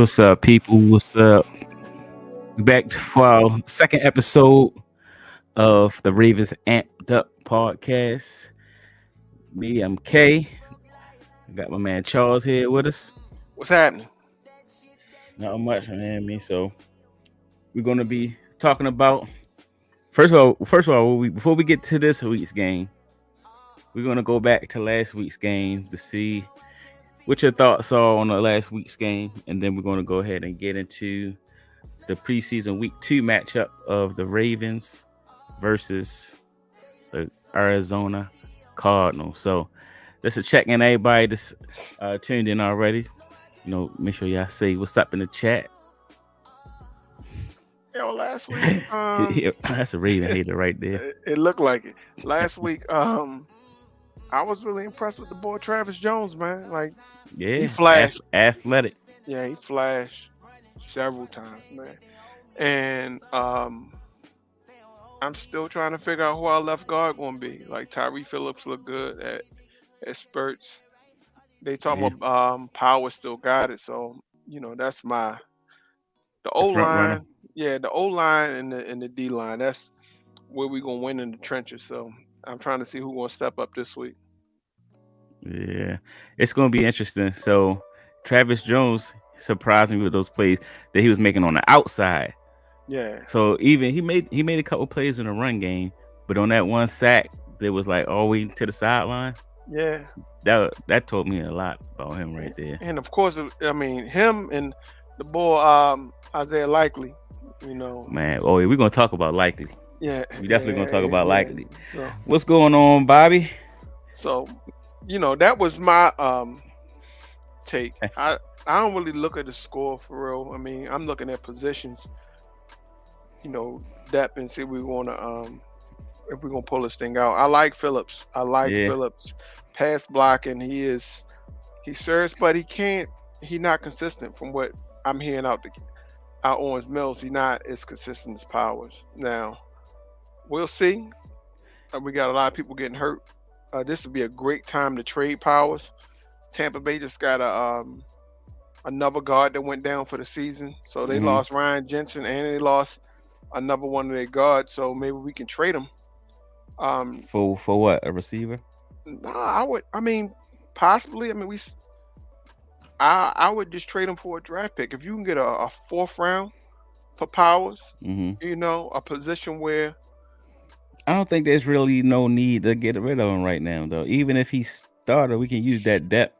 What's up, people? What's up? We back for our second episode of the Ravens Amped Up podcast. Me, I'm Kay. I got my man Charles here with us. What's happening? Not much, man. So we're gonna be talking about first of all, before we get to this week's game, we're gonna go back to last week's game to see what your thoughts are on the last week's game, and then we're gonna go ahead and get into the preseason week 2 matchup of the Ravens versus the Arizona Cardinals. So just to check in everybody that's tuned in already. Make sure y'all say what's up in the chat. Last week, That's a Raven hater right there. it looked like it. Last week, I was really impressed with the boy Travis Jones, man. Like, Yeah, he flashed. athletic. Yeah, he flashed several times, man. And I'm still trying to figure out who our left guard going to be. Like, Tyree Phillips looked good at spurts. They talking about Power still got it, so that's the O front runner. line. Yeah, the O line and the D line. That's where we gonna win in the trenches. So I'm trying to see who gonna step up this week. Yeah, it's gonna be interesting. So Travis Jones surprised me with those plays that he was making on the outside. Yeah. So even he made a couple plays in the run game, but on that one sack, that was like all the way to the sideline. Yeah. That told me a lot about him right there. And of course, I mean, him and the boy Isaiah Likely. Man, we're gonna talk about Likely. Yeah. We definitely gonna talk about Likely. So what's going on, Bobby? So, that was my take. I don't really look at the score for real. I mean, I'm looking at positions, depth, and see if we're gonna pull this thing out. I like Phillips. Phillips pass blocking. He serves, but he's not consistent from what I'm hearing out Owens Mills. He's not as consistent as Powers. Now, we'll see. We got a lot of people getting hurt. This would be a great time to trade Powers. Tampa Bay just got another guard that went down for the season. So they lost Ryan Jensen and they lost another one of their guards. So maybe we can trade them. For what? A receiver? No, possibly. I mean, I would just trade him for a draft pick. If you can get a fourth round for Powers, a position where I don't think there's really no need to get rid of him right now, though. Even if he started, we can use that depth.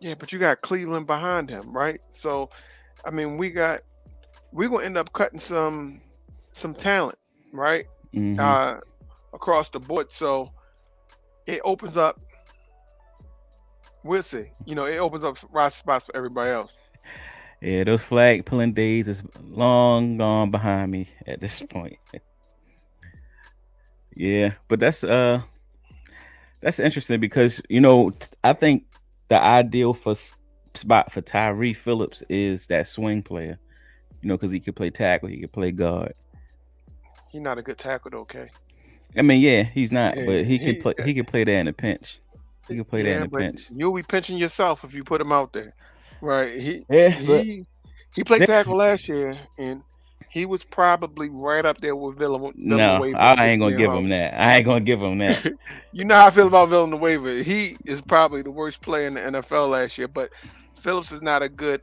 Yeah, but you got Cleveland behind him, right? So, I mean, we're gonna end up cutting some talent, right? Across the board. So it opens up. We'll see. It opens up roster spots for everybody else. Yeah, those flag pulling days is long gone behind me at this point. Yeah, but that's interesting because I think the ideal spot for Tyree Phillips is that swing player. Because he could play tackle, he could play guard. He's not a good tackle, though, okay? I mean, yeah, he's not, but he can play. He can play that in a pinch. He can play that in a pinch. You'll be pinching yourself if you put him out there, right? He played tackle last year, and he was probably right up there with Villanueva. No, I ain't gonna give him that. I ain't gonna give him that. You know how I feel about Villanueva. He is probably the worst player in the NFL last year, but Phillips is not a good.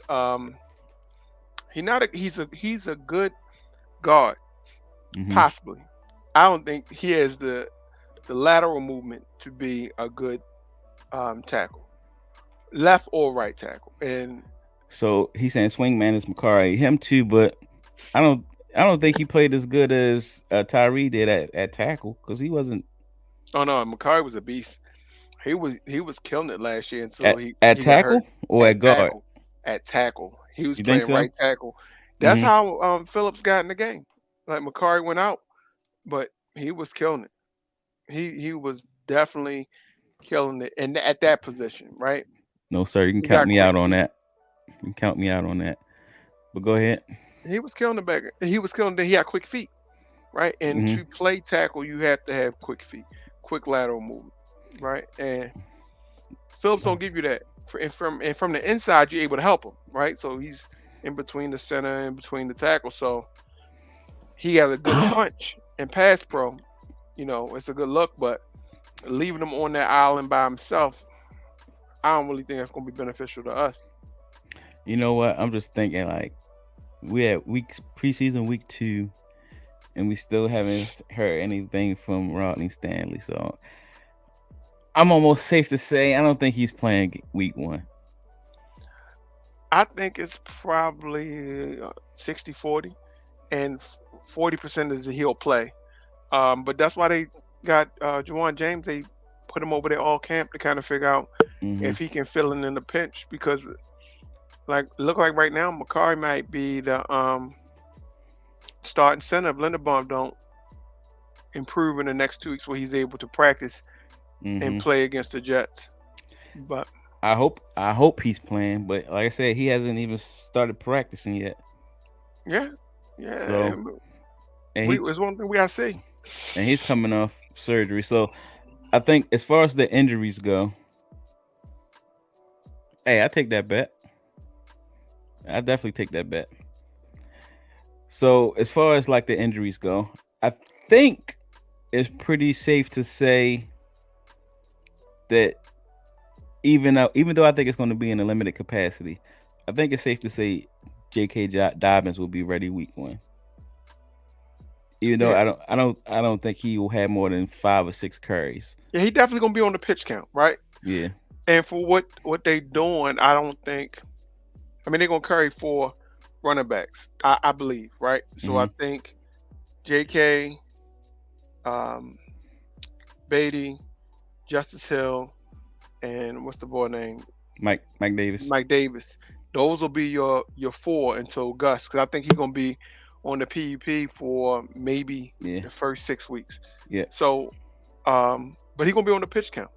He's a good guard, possibly. I don't think he has the lateral movement to be a good tackle, left or right tackle. And so he's saying swingman is McCarry, him too, but I don't think he played as good as Tyree did at tackle because he wasn't. Oh no, McCarry was a beast. He was killing it last year until he tackle or at guard. At tackle, he was You playing think so? right tackle. That's how Phillips got in the game. Like McCarry went out, but he was killing it. He was definitely killing it, and at that position, right? No, sir. You can count me out on that. You can count me out on that. But go ahead. He was killing the beggar. He was killing. He had quick feet, right? And to play tackle, you have to have quick feet, quick lateral movement, right? And Phillips don't give you that. And from the inside, you're able to help him, right? So he's in between the center and between the tackle. So he has a good punch and pass pro. It's a good look, but leaving him on that island by himself, I don't really think that's going to be beneficial to us. You know what? I'm just thinking like we had preseason week 2, and we still haven't heard anything from Rodney Stanley. So I'm almost safe to say I don't think he's playing week 1. I think it's probably 60-40, and 40% is that he'll play. But that's why they got Juwan James. They put him over there all camp to kind of figure out if he can fill in the pinch, because look like right now McCarry might be the starting center if Linderbaum don't improve in the next 2 weeks where he's able to practice and play against the Jets. But I hope he's playing, but like I said, he hasn't even started practicing yet. Yeah. So, it's one thing we gotta see. And he's coming off surgery, so I think as far as the injuries go, hey, I take that bet. I definitely take that bet. So as far as like the injuries go, I think it's pretty safe to say that even though I think it's going to be in a limited capacity, I think it's safe to say J.K. Dobbins will be ready week 1. Even though I don't think he will have more than 5 or 6 carries. Yeah, he definitely gonna be on the pitch count, right? Yeah. And for what they doing, I don't think. I mean, they're gonna carry 4 running backs, I believe, right? So I think J.K., Beatty, Justice Hill, and what's the boy name? Mike Davis. Mike Davis. Those will be your 4 until Gus, because I think he's gonna be on the PUP for maybe the first 6 weeks. Yeah. So, but he's gonna be on the pitch count.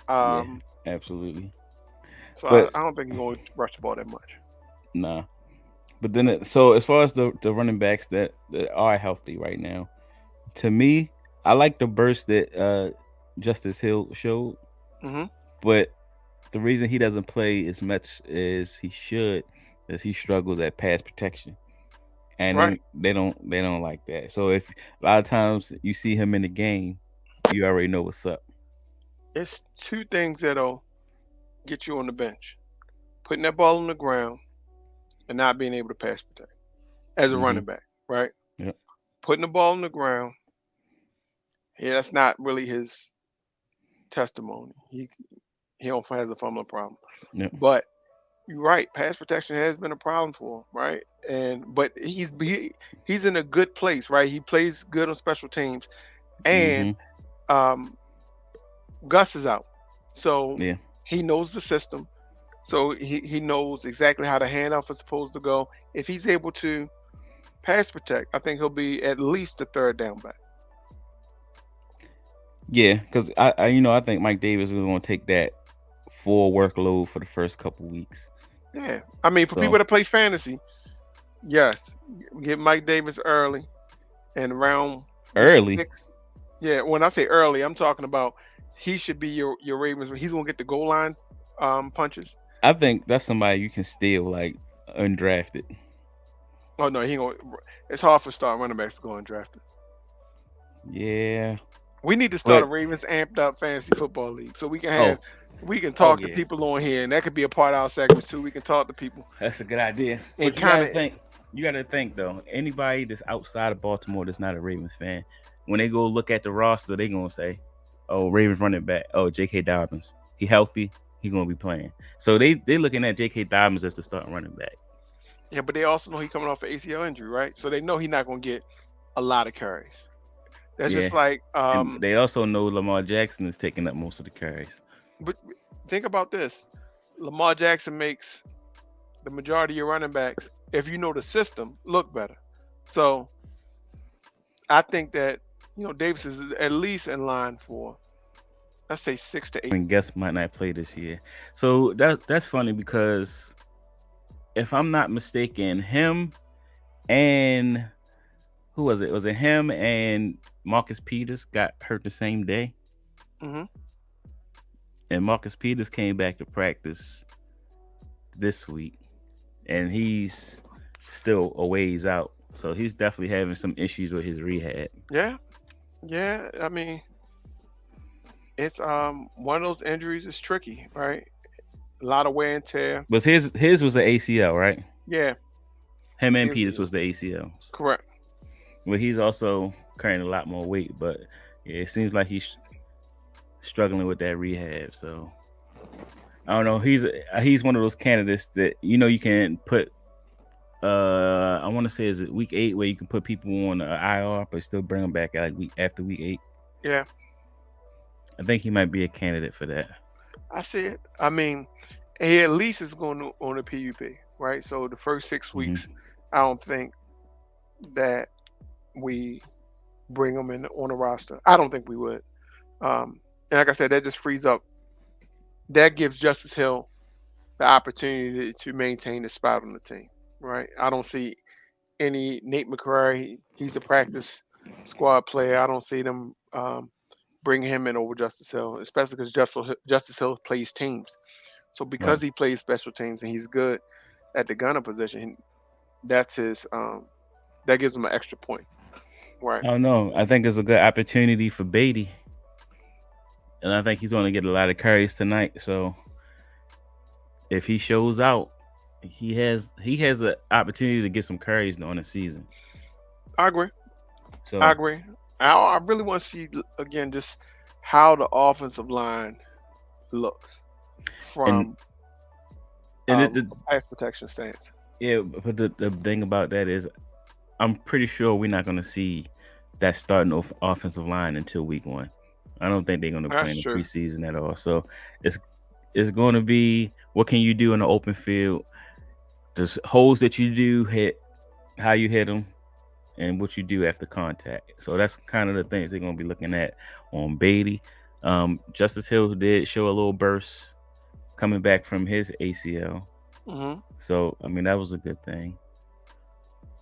Yeah, absolutely. So I don't think he's gonna rush the ball that much. Nah. But then, so as far as the running backs that are healthy right now, to me, I like the burst that Justice Hill showed. But the reason he doesn't play as much as he should is he struggles at pass protection, and they don't like that. So if a lot of times you see him in the game, you already know what's up. It's 2 things that'll get you on the bench: putting that ball on the ground and not being able to pass protect as a running back, right? Yep. Putting the ball on the ground, that's not really his testimony. He don't has a fumbling problem. Yep. But you're right, pass protection has been a problem for him, right? But he's in a good place, right? He plays good on special teams, and Gus is out, so he knows the system. So he knows exactly how the handoff is supposed to go. If he's able to pass protect, I think he'll be at least the 3rd down back. Yeah, because I think Mike Davis is going to take that full workload for the first couple weeks. Yeah, I mean, for people that play fantasy, yes, get Mike Davis early and around early. 6. Yeah, when I say early, I'm talking about he should be your Ravens. He's going to get the goal line punches. I think that's somebody you can steal, like undrafted. Oh no, it's hard for starting running backs to go undrafted. Yeah. We need to start a Ravens amped up fantasy football league so we can talk to people on here, and that could be a part of our segments too. We can talk to people. That's a good idea. But you gotta think though, anybody that's outside of Baltimore that's not a Ravens fan, when they go look at the roster, they gonna say, "Oh, Ravens running back. Oh, J.K. Dobbins. He healthy. He gonna be playing." So they looking at J.K. Dobbins as the starting running back. Yeah, but they also know he's coming off an ACL injury, right? So they know he's not gonna get a lot of carries. That's just like they also know Lamar Jackson is taking up most of the carries. But think about this: Lamar Jackson makes the majority of your running backs, if you know the system, look better. So I think that Davis is at least in line for, let's say, 6 to 8. And Guess might not play this year, so that's funny because if I'm not mistaken, him and who was it? Was it him and Marcus Peters got hurt the same day? And Marcus Peters came back to practice this week. and he's still a ways out. So he's definitely having some issues with his rehab. Yeah, yeah. I mean, it's one of those injuries is tricky, right? A lot of wear and tear. But his was the ACL, right? Yeah, Him and here's Peters was the ACLs. correct. Well, he's also carrying a lot more weight, but yeah, it seems like he's struggling with that rehab. So I don't know. He's one of those candidates that you can put. I want to say is it week 8 where you can put people on IR but still bring them back like after week 8. Yeah, I think he might be a candidate for that. I see it. I mean, he at least is going to, on the PUP, right? So the first 6 weeks, Hmm. I don't think that we bring him in on the roster. I don't think we would. And like I said, that just frees up. That gives Justice Hill the opportunity to maintain the spot on the team, right? I don't see any Nate McCrary. He's a practice squad player. I don't see them bringing him in over Justice Hill, especially because Justice Hill plays teams. So because Right. he plays special teams and he's good at the gunner position, that's his. That gives him an extra point, right? I don't know. I think it's a good opportunity for Beatty, and I think he's going to get a lot of carries tonight. So if he shows out, he has an opportunity to get some carries during the season. I agree. I So agree. I really want to see again just how the offensive line looks and from and it, a pass protection stance. yeah, but the thing about that is, I'm pretty sure we're not going to see that starting offensive line until week 1. I don't think they're going to play That's in the true. preseason at all. So it's it's going to be what can you do in the open field, the holes that you do hit, how you hit them, and what you do after contact. So that's kind of the things they're going to be looking at on Beatty. Justice Hill did show a little burst coming back from his ACL. Hmm. So I mean that was a good thing.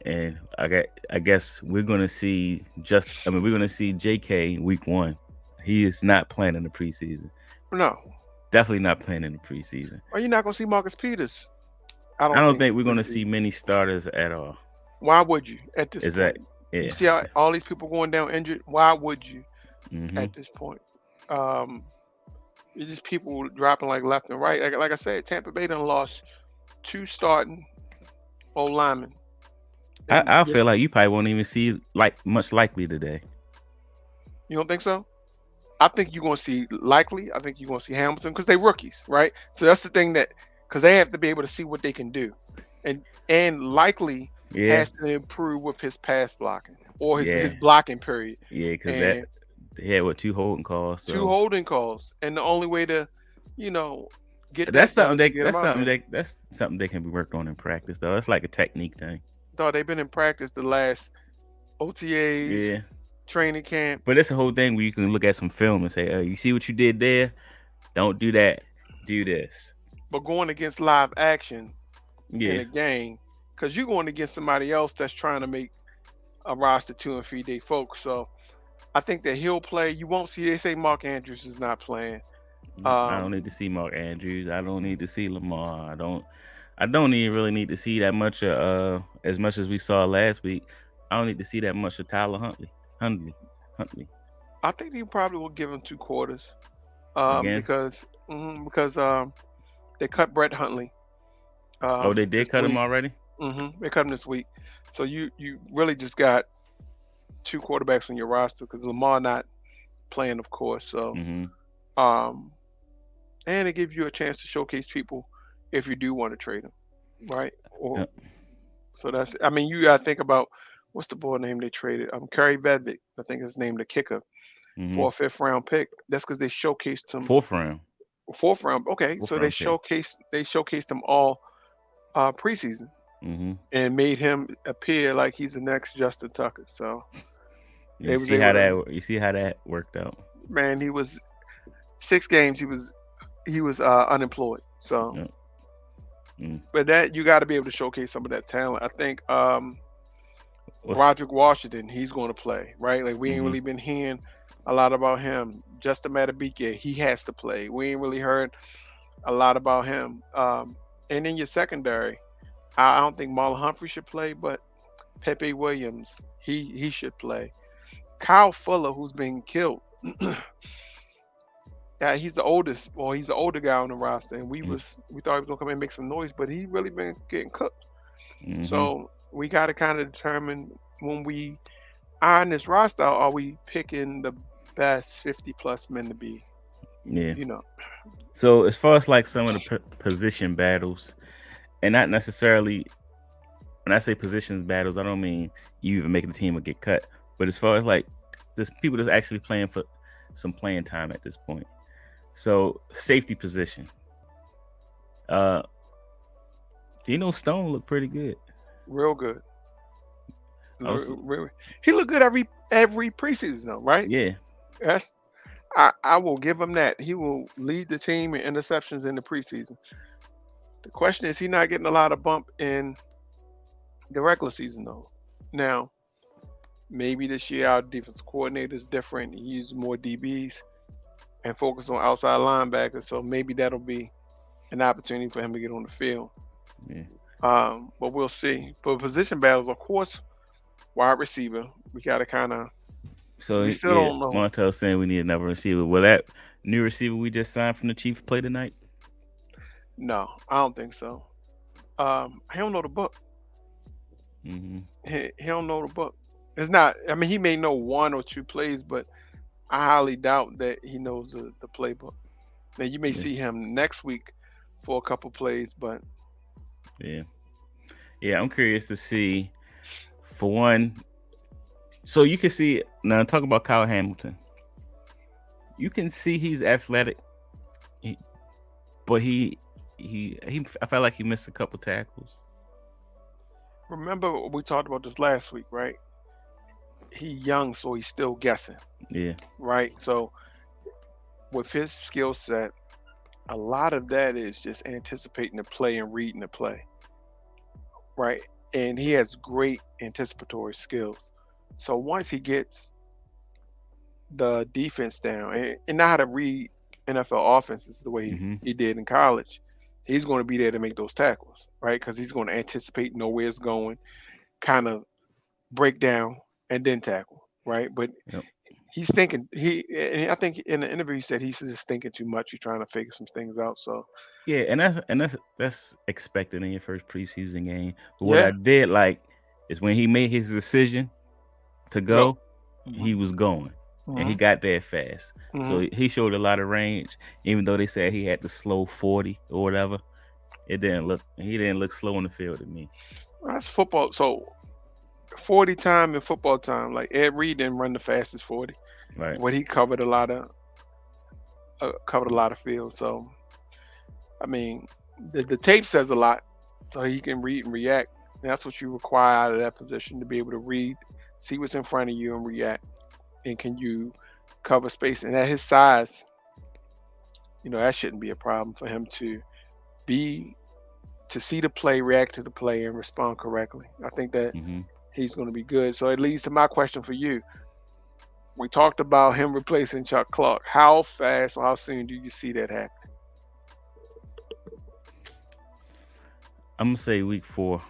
And I guess we're gonna see we're gonna see JK week 1. He is not playing in the preseason. No, Definitely not playing in the preseason. are you not going to see Marcus Peters? I I don't don't think think we're gonna see preseason. many starters at all. Why would you at this Is that point? You yeah. see how all these people going down injured. Why would you Mm-hmm. at this point? Um, these people dropping like left and right. Like I said, Tampa Bay done lost two starting old linemen. And I yes, feel like you probably won't even see like much likely today. you don't think so? I think you're going to see likely. I think you're going to see Hamilton because they rookies, right? So that's the thing that because they have to be able to see what they can do, and likely Yeah, has to improve with his pass blocking or his yeah, blocking period, yeah. Because that and they had what 2 holding calls. two So holding calls, and the only way to, you know, get that's that done something is to they get him that's out something there. they can be worked on in practice though. It's like a technique thing. Thought they've been in practice the last OTAs, Yeah. training camp, But it's a whole thing where you can look at some film and say, you see what you did there? Don't do that. Do this. but going against live action in Yeah. a game because you're going against somebody else that's trying to make a roster 2 and 3 day folks. So I think that he'll play. You won't see. They say Mark Andrews is not playing. I don't Um, need to see Mark Andrews. I don't need to see Lamar. I don't even really need to see that much as much as we saw last week. I don't need to see that much of Tyler Huntley. Huntley. I think he probably will give him 2 quarters Again. because they cut Brett Huntley Oh, they this did cut him week. already? They cut him this week. So you really just got 2 quarterbacks on your roster because Lamar not playing, of course. So Mm-hmm. um, and it gives you a chance to showcase people if you do want to trade them, right? Or Yep. so that's. I mean, you gotta think about what's the boy name they traded? Kerry Vedvik, I think his name, the kicker, Mm-hmm. for a fifth round pick. That's because they showcased him Fourth round. fourth round. Okay, Fourth so they round pick. showcased him all preseason Mm-hmm. and made him appear like he's the next Justin Tucker. So You they was see able how to. that worked out. Man, he was 6 games. He was unemployed. So, Yep. Mm. but that you got to be able to showcase some of that talent. I think What's Roderick Washington, he's going to play, right? Like we ain't mm-hmm. really been hearing a lot about him. Justin Matabike, he has to play. We ain't really heard a lot about him. And then your secondary, I don't think Marlon Humphrey should play, but Pepe Williams, he should play. Kyle Fuller, who's being killed. Yeah, he's the oldest. Well, he's the older guy on the roster, and we thought he was gonna come in and make some noise, but he really been getting cooked. Mm-hmm. So we got to kind of determine when we on this roster, are we picking the best 50 plus men to be? Yeah. You know. So as far as like some of the position battles, and not necessarily when I say positions battles, I don't mean you even make the team or get cut, but as far as like there's people that's actually playing for some playing time at this point. So safety position. Stone looked pretty good. Real good. Also, He looked good every preseason though, right? yeah. That's I will give him that. He will lead the team in interceptions in the preseason. The question is, he not getting a lot of bump in the regular season though. Now, maybe this year our defense coordinator is different. He uses more DBs and focus on outside linebackers. So maybe that'll be an opportunity for him to get on the field. Yeah. But we'll see. But position battles, of course, wide receiver. We got to kind of. So we still don't know. Montel saying we need another receiver. Will that new receiver we just signed from the Chiefs play tonight? No, I don't think so. He don't know the book. Mm-hmm. He don't know the book. It's not. I mean, he may know one or two plays, but I highly doubt that he knows the playbook. Now you may see him next week for a couple plays, but yeah, I'm curious to see. For one, so you can see now. Talk about Kyle Hamilton. You can see he's athletic, but he. I felt like he missed a couple tackles. Remember we talked about this last week, right? He young, so he's still guessing. Yeah. Right. So with his skill set, a lot of that is just anticipating the play and reading the play. Right. And he has great anticipatory skills. So once he gets the defense down and know how to read NFL offenses the way he did in college, he's going to be there to make those tackles, right? Because he's going to anticipate, know where it's going, kind of break down and then tackle, right? But he's thinking I think in the interview he said he's just thinking too much. He's trying to figure some things out. So yeah, and that's expected in your first preseason game. But what I did like is when he made his decision to go, he was going. And he got there fast. So he showed a lot of range, even though they said he had to slow 40 or whatever. He didn't look slow on the field to me. That's football. So 40 time and football time, like Ed Reed didn't run the fastest 40. Right. But he covered a lot of field. So I mean, the tape says a lot. So he can read and react. And that's what you require out of that position, to be able to read, see what's in front of you and react. And can you cover space? And at his size, that shouldn't be a problem for him to see the play, react to the play, and respond correctly. I think that he's going to be good. So it leads to my question for you. We talked about him replacing Chuck Clark. How fast or how soon do you see that happen? I'm going to say week 4.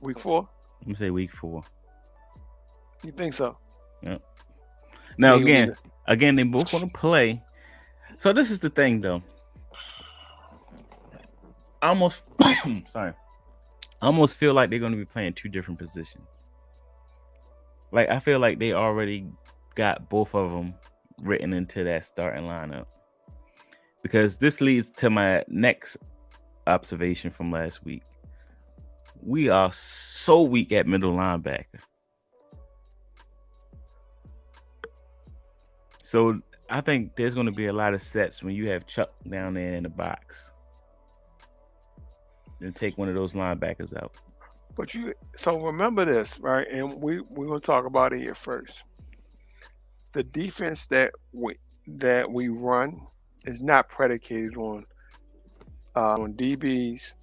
Week 4? I'm going to say week 4. You think so? Yep. Now again, they both want to play. So this is the thing, though. I almost feel like they're going to be playing two different positions. Like I feel like they already got both of them written into that starting lineup. Because this leads to my next observation from last week. We are so weak at middle linebacker. So I think there's going to be a lot of sets when you have Chuck down there in the box and take one of those linebackers out. But so remember this, right? And we're going to talk about it here first. The defense that we run is not predicated on DBs,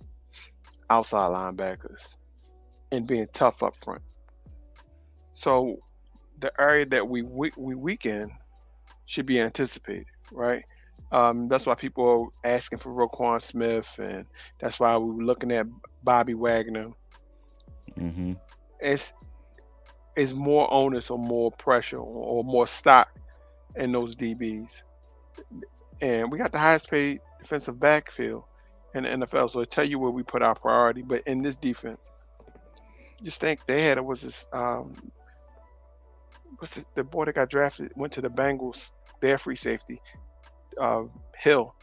outside linebackers, and being tough up front. So the area that we weaken should be anticipated, right? That's why people are asking for Roquan Smith, and that's why we were looking at Bobby Wagner. Mm-hmm. It's it's more onus or more pressure or more stock in those DBs, and we got the highest paid defensive backfield in the NFL. So it tell you where we put our priority. But in this defense, just think they had was this the boy that got drafted went to the Bengals, their free safety, uh, Hill.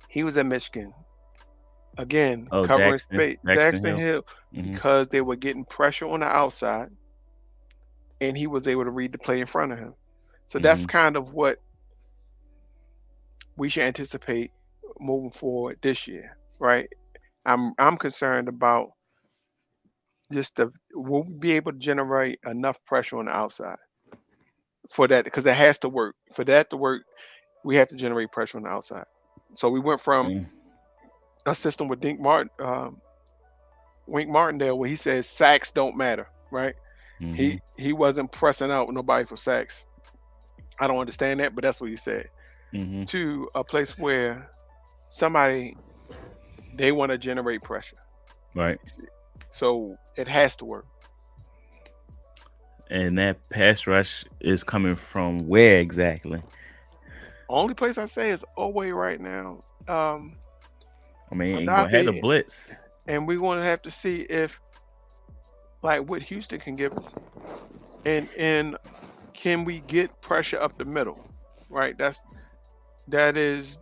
He was at Michigan again, Oh, covering Daxton, space. Daxton Daxton Hill. Hill, Mm-hmm. because they were getting pressure on the outside, and he was able to read the play in front of him. So that's Mm-hmm. kind of what we should anticipate moving forward this year, right? I'm concerned about just the will we be able to generate enough pressure on the outside for that, because it has to work. For that to work, we have to generate pressure on the outside. So we went from a system with Wink Martindale where he says sacks don't matter, right? Mm-hmm. He wasn't pressing out nobody for sacks. I don't understand that, but that's what he said. Mm-hmm. To a place where somebody they want to generate pressure, Right. so it has to work. And that pass rush is coming from where exactly? Only place I say is Oway right now. I mean, you're gonna have the Adafe, blitz. and we're going to have to see if like what Houston can give us, and can we get pressure up the middle, right? That is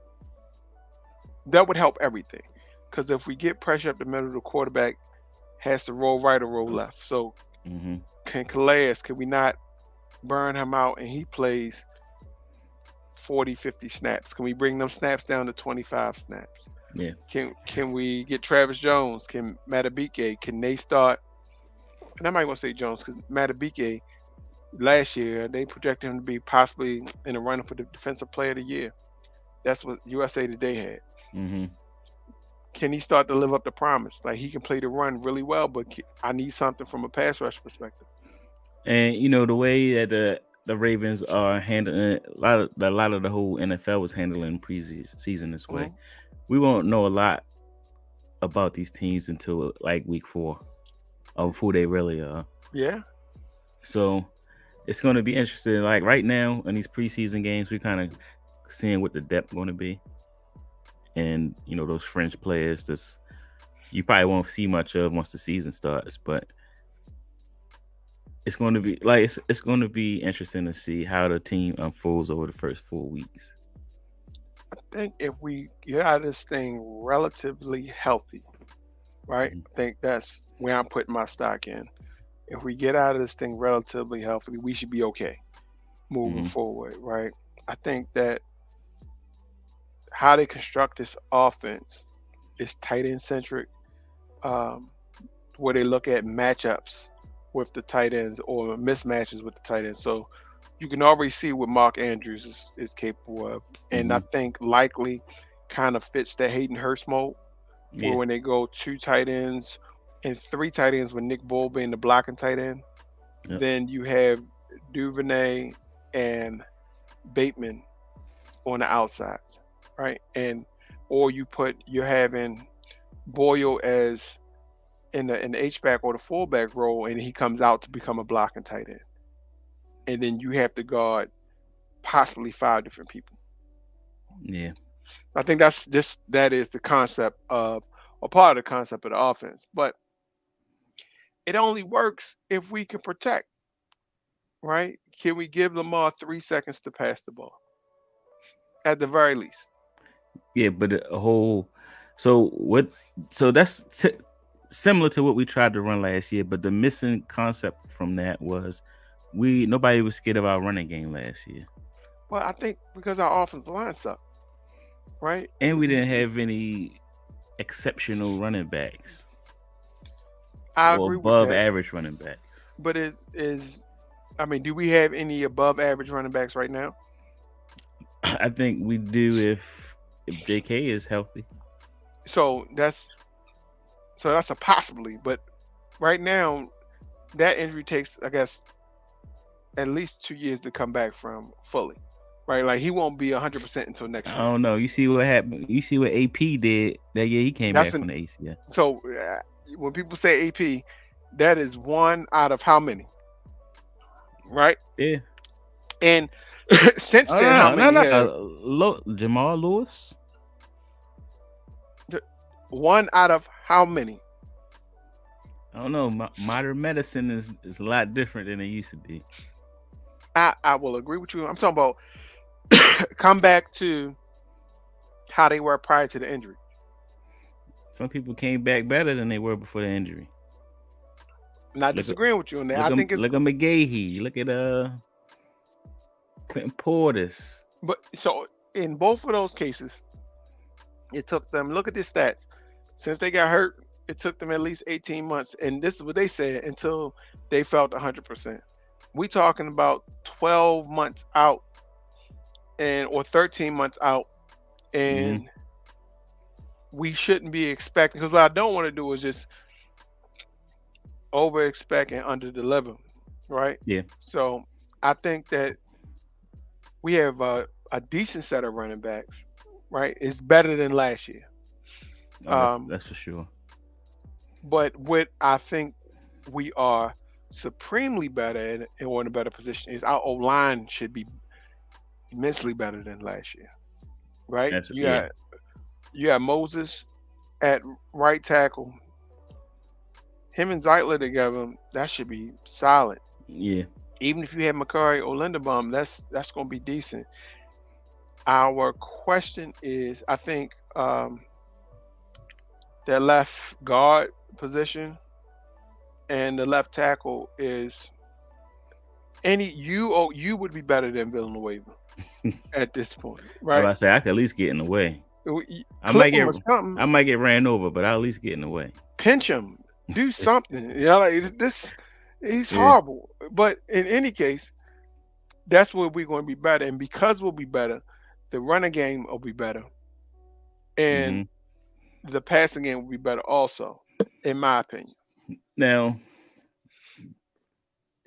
that would help everything, because if we get pressure up the middle, the quarterback has to roll right or roll left. So Mm-hmm. Can we not burn him out and he plays 40, 50 snaps? Can we bring them snaps down to 25 snaps? Yeah. Can we get Travis Jones? Can Matabike? Can they start? And I might want to say Jones because Matabike last year they projected him to be possibly in the running for the Defensive Player of the Year. That's what USA Today had. Mm-hmm. Can he start to live up to promise? Like he can play the run really well, but I need something from a pass rush perspective. And you know the way that the Ravens are handling a lot of the whole NFL was handling preseason this way. Mhm. We won't know a lot about these teams until like week 4 of who they really are. Yeah. So it's going to be interesting. Like right now in these preseason games, we're kind of seeing what the depth going to be, and you know those fringe players. This you probably won't see much of once the season starts, but it's going to be like it's going to be interesting to see how the team unfolds over the first 4 weeks. I think if we get out of this thing relatively healthy, right? Mm-hmm. I think that's where I'm putting my stock in. If we get out of this thing relatively healthy, we should be okay moving Mm-hmm. forward, right? I think that how they construct this offense is tight end centric, um, where they look at matchups with the tight ends or mismatches with the tight ends. So you can already see what Mark Andrews is capable of. And I Mm-hmm. think likely kind of fits that Hayden Hurst mode, where Yeah. when they go 2 tight ends and 3 tight ends with Nick Bull being the blocking tight end, Yep. then you have Duvernay and Bateman on the outsides, right? And or you're having Boyle as in the H back or the fullback role, and he comes out to become a blocking tight end, and then you have to guard possibly 5 different people. Yeah. I think that is the concept of a part of the concept of the offense, but it only works if we can protect, right? Can we give Lamar 3 seconds to pass the ball at the very least? Yeah, but a whole. So what? So that's similar to what we tried to run last year, but the missing concept from that was nobody was scared of our running game last year, Well, I think because our offensive line sucked, right? and we didn't have any exceptional running backs I or agree with above that, average running backs. but is I mean, do we have any above average running backs right now? I think we do if J.K. is healthy. So that's a possibly, but right now that injury takes, I guess, at least 2 years to come back from fully. right? Like he won't be 100% until next I year. don't know. You see what happened? You see what AP did that year? He came That's back an from the ACL. so when people say AP, that is one out of how many, right? Yeah. And since Oh then, how no, many no, have no. Jamal Lewis. one out of how many? I don't know. Modern medicine is a lot different than it used to be. I will agree with you. I'm talking about come back to how they were prior to the injury. Some people came back better than they were before the injury. Not Look at disagreeing with you on that. I think it's look at McGahee. Look at Clinton Portis. but so in both of those cases, it took them. Look at the stats. Since they got hurt, it took them at least 18 months, and this is what they said until they felt 100%. We talking about 12 months out, and or 13 months out, Mm-hmm. and we shouldn't be expecting. Because what I don't want to do is just over expect and under deliver, right? Yeah. So I think that we have a decent set of running backs, right? It's better than last year. Oh, Um, that's for sure. but what I think we are supremely better at and we're in a better position is our O line should be immensely better than last year, right? That's yeah. You got Moses at right tackle. Him and Zeitler together, that should be solid. Yeah. Even if you have Makari or Linderbaum, that's going to be decent. Our question is, I think their left guard position and the left tackle is you would be better than Villanueva at this point, Well, right? I say I could at least get in the way. I Clip might him get or something, I might get ran over, but I'll at least get in the way. pinch him, do something. Yeah, like this, he's Yeah. horrible. But in any case, that's where we're going to be better, and because we'll be better, the running game will be better, and the passing game will be better also, in my opinion. Now,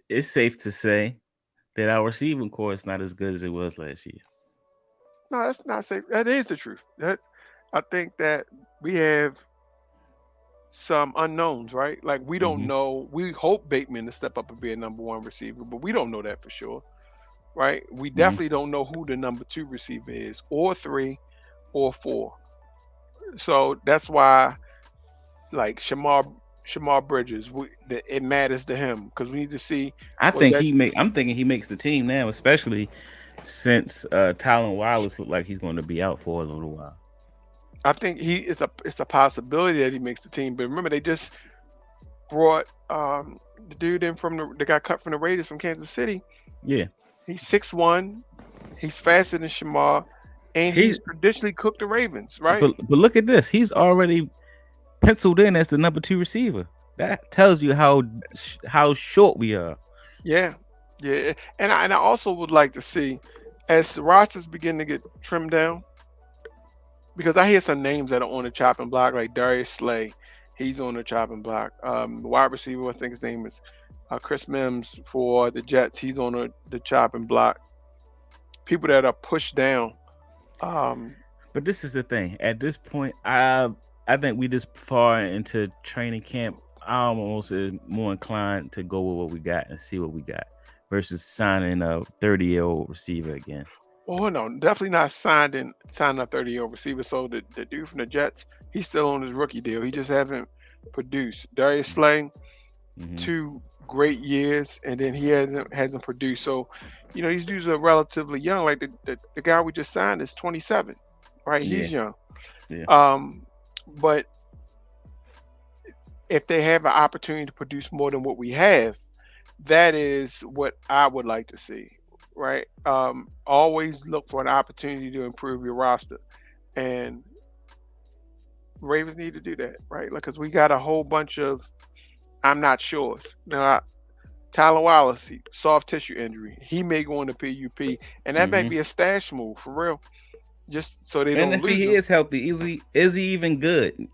it's safe to say that our receiving core is not as good as it was last year. No, that's not safe. That is the truth. That I think that we have some unknowns, right? Like we don't know. We hope Bateman to step up and be a number one receiver, but we don't know that for sure, right? We definitely don't know who the number two receiver is, or three, or four. So that's why, like Shamar Bridges, it matters to him because we need to see. I'm thinking he makes the team now, especially since Tylan Wallace looked like he's going to be out for a little while. I think it's a possibility that he makes the team. But remember, they just brought the dude in from the guy cut from the Raiders from Kansas City. Yeah, he's 6'1". He's faster than Shamar, and he's traditionally cooked the Ravens, right? But look at this. He's already penciled in as the number two receiver. That tells you how short we are. Yeah, and I also would like to see as rosters begin to get trimmed down, because I hear some names that are on the chopping block, like Darius Slay. He's on the chopping block. Wide receiver, I think his name is Chris Mims for the Jets. He's on the chopping block. People that are pushed down. But this is the thing. At this point, I think we this far into training camp. I almost is more inclined to go with what we got and see what we got versus signing a 30-year-old receiver again. Oh no, definitely not signing a 30-year-old receiver. So the dude from the Jets, he's still on his rookie deal. He just haven't produced. Darius Slay, 2 great years, and then he hasn't produced. So, these dudes are relatively young. Like the guy we just signed is 27, right? Yeah. He's young. Yeah. But if they have an opportunity to produce more than what we have, that is what I would like to see. Right. Always look for an opportunity to improve your roster, and Ravens need to do that, right? Because we got a whole bunch of I'm not sure. Now, Tylan Wallace, soft tissue injury, he may go into PUP, and that might be a stash move for real, just so they don't lose. And if he is healthy, is he even good?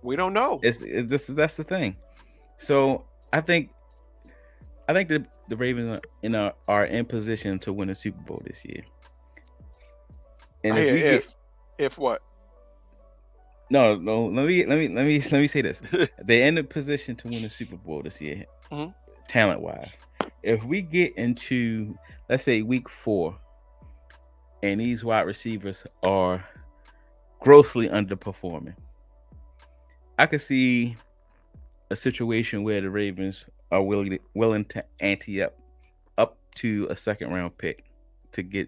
We don't know. That's the thing. So I think I think the Ravens are in position to win a Super Bowl this year. And I if hear we get if what? no, let me say this: they're in a position to win a Super Bowl this year, Mhm. talent wise. If we get into, let's say, week 4, and these wide receivers are grossly underperforming, I could see a situation where the Ravens are willing to ante up to a second round pick to get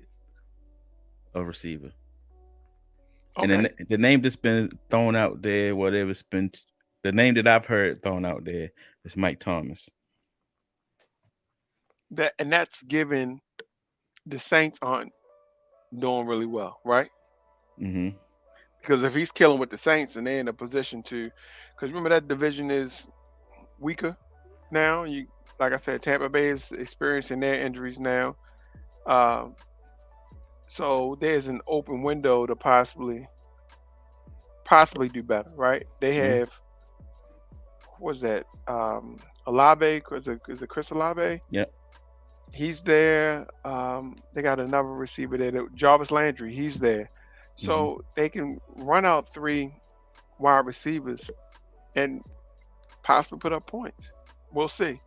a receiver. And Okay. the name that's been thrown out there, whatever's been the name that I've heard thrown out there is Mike Thomas. That's given the Saints aren't doing really well, right? Hmm. Because if he's killing with the Saints and they're in a position to, because remember that division is weaker now. You like I said, Tampa Bay is experiencing their injuries now. Um, so there's an open window to possibly do better, right? They Yeah. have what's that? Olave, is it Chris Olave? Yep. He's there. They got another receiver there, Jarvis Landry. He's there, Hmm. so they can run out 3 wide receivers and possibly put up points. We'll see.